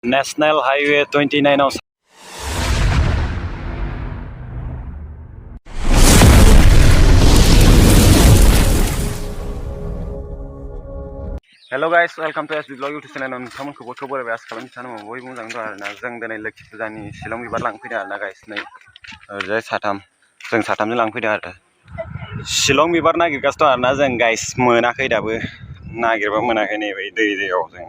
national highway 29 hello guys welcome to SB blog YouTube channel नोंथांमोनखौ खबर आसा खालामो सानो बयबो मोजां दं आरोना जों दिनै लोखि फुजानि शिलं बिबार लांफैदों आरोना गाइस नै ओरैजाय जों साथामजों लांफैदों आरो शिलं बिबार नागिरगासिनो दं आरोना जों गाइस मोनाखै दाबो नागिरबा मोनाखै नै बै दैयाव जों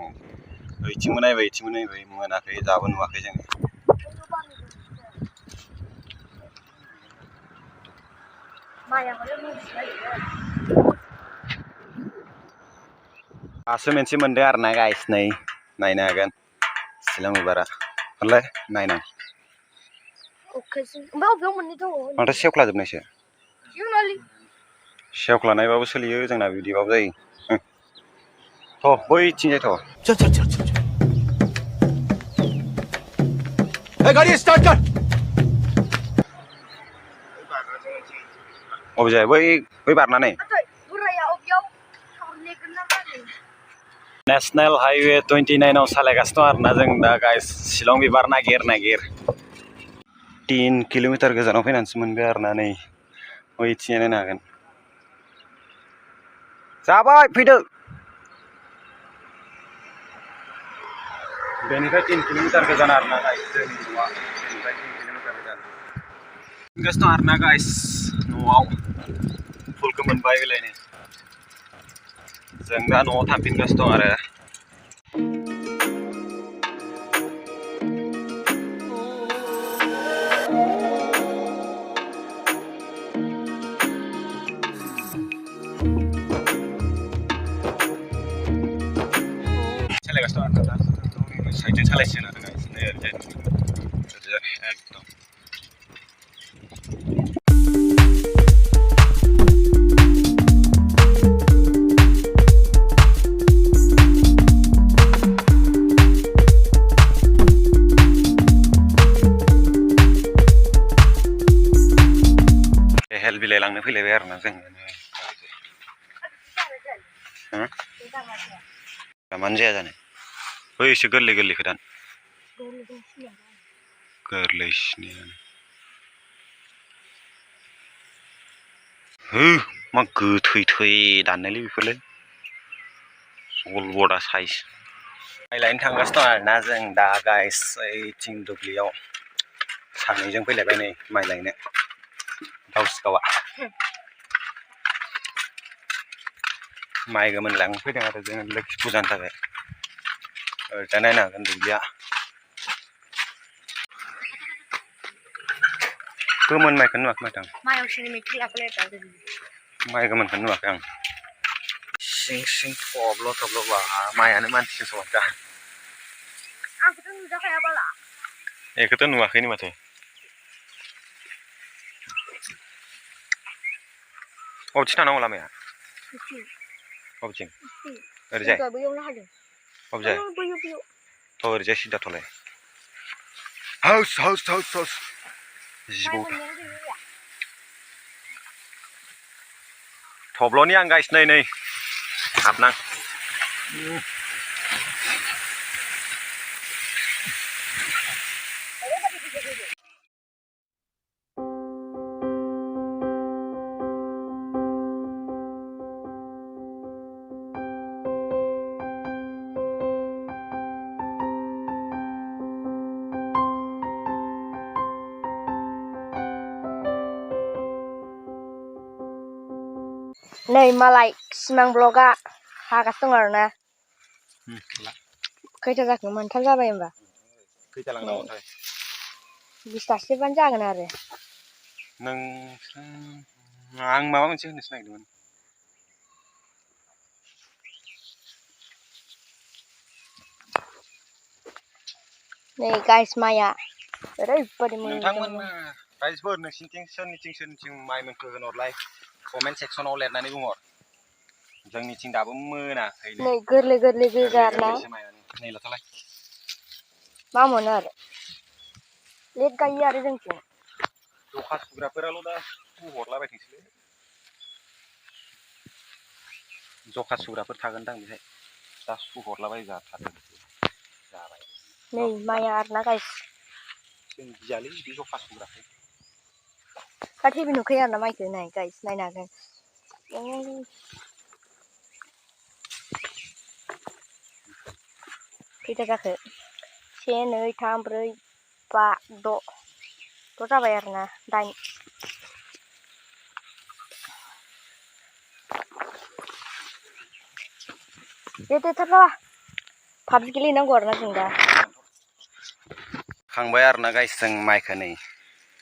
ओइथिंबो नायबाय मोनाखै दाबो नुवाखै जों दासो मोनसे मोनदों आरोना गाइस नै नायनो हागोन शिलं बिबारा हरलाय नायनां माथो सेवख्लाजोबनायसो सेवख्लानायबाबो सोलियो जोंना बिदिबाबो जायो थ' बैथिंजायथ' गाड़ी स्टार्ट कर अबे जाय बै बारनानै नेशनल हाईवे 29 सालायगासिनो दं आरोना जों दा गाइस शिलं बिबार नागिर 3 किल'मिटार गोजानाव फैनानैसो मोनबाय आरोना नै बैथिंजाय नायनो हागोन जाबाय फैदो बेनिफ्राय 3 किल'मिटार गोजान आरोना गाइस जोंनि न'आ बेनिफ्राय 3 किल'मिटार गोजान गासिनो दं आरोना गाइस न'आव फुलखौ मोनबाय बेलायनो जों दा न'आव थांफिनगासिनो दं आरो सालायगासिनो दं आरोना साइडजों सालायसिगोन आरो गाइस नै ओरैजाय एकदम हेल बिलाइ लांनो फैलायबाय आरोना जों मानो जाया जानो बैसो गोरलै खोदान गोरलैसिनि मा गोथै दाननायलै बेफोरलाय अलबदा साइज माइ लायनो थांगासिनो दं आरोना जों दा गाइस ओइथिं दुब्लियाव सानैजों फैलायबाय नै माइ लायनो दाउसिगावा माइ गोमोन लांफैदों आरो जों लोखि फुजानि थाखाय ओरैजाय नायनो हागोन दुब्लिया गोमोन माइखौनो नुवाखै माथो आं माइ गोमोनखौनो नुवाखै आं सिं थब्ल' बा माइआनो मानसिसो माथो बेखौथ' नुवाखैनो माथो बबेथिं थांनांगौ लामाया बबेथिं ओरैजाय बबेजाय थ' ओरैजाय सिदा थ'लाय हाउस जिबौ थब्ल'नि आं गाइस नै हाबनां नै मालाय सिमां ब्लगा हागासिनो दं आरोना खैथा जाखो मोनथाम जाबाय होमबा खैथा लांनांगौथाय 20थासोबानो जागोन आरो आं माबा मोनसे होननोसो नागिरदोंमोन नै गाइस माइआ ओरैबायदि नोंथांमोन रायजोफोर नोंसिनिथिं सोरनिथिं माइ मोनखो होनहरलाय कमेन्ट सेक्सनाव लिरनानै बुंहर जोंनिथिं दाबो मोनाखै नै गोरलै गोजा आरोना नै लाथ'लाय मा मोनो आरो लेट गायो आरो जोंथिं जखा सुग्राफोराल' दा हरलाबायथोंसैलै जखा सुग्राफोर थागोनदां बेहाय दा सुहरलाबाय जाथारदों जाबाय नै माइआ आरोना गाइस जों गियालै बिदि जखा सुग्राखौ बाट हेभि नुखायो आरोना माइखौ नाय गाइस नायनो हागोन खैथा जाखो 1 2 3 4 5 6 जाबाय आरोना 8 दे थाथ'वा पाबजि गेलेनांगौ आरोना जों दा खांबाय आरोना गाइस जों माइखौ नै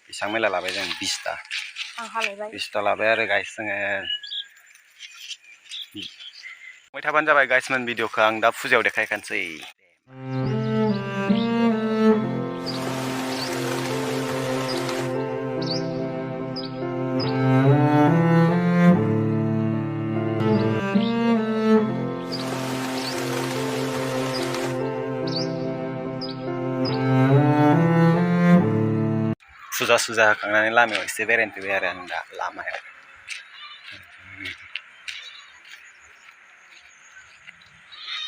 बेसेबां मेला लाबाय जों 20टा आं हालायबाय 20टा लाबाय आरो गाइस जोङो संबाय थाबानो जाबाय गाइसमोन भिडिअखौ आं दा फुजायाव देखायखानोसै फुजा सुजा होखांनानै लामायाव एसे बेरायनो फैबाय आरो आं दा लामायाव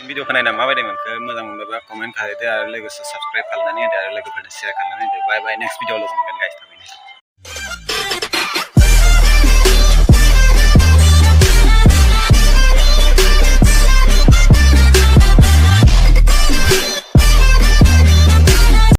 भिडिअखौ नायना माबायदि मोनखो मोजां मोनोबा कमेन्ट खालामदो आरो लोगोसे साबसक्राइब खालामनानै होदो आरो लोगोफोरनो शेयार खालामनानै होदो बाय बाय नेक्स्ट भिडिअ लोगो मोनगोन गाइस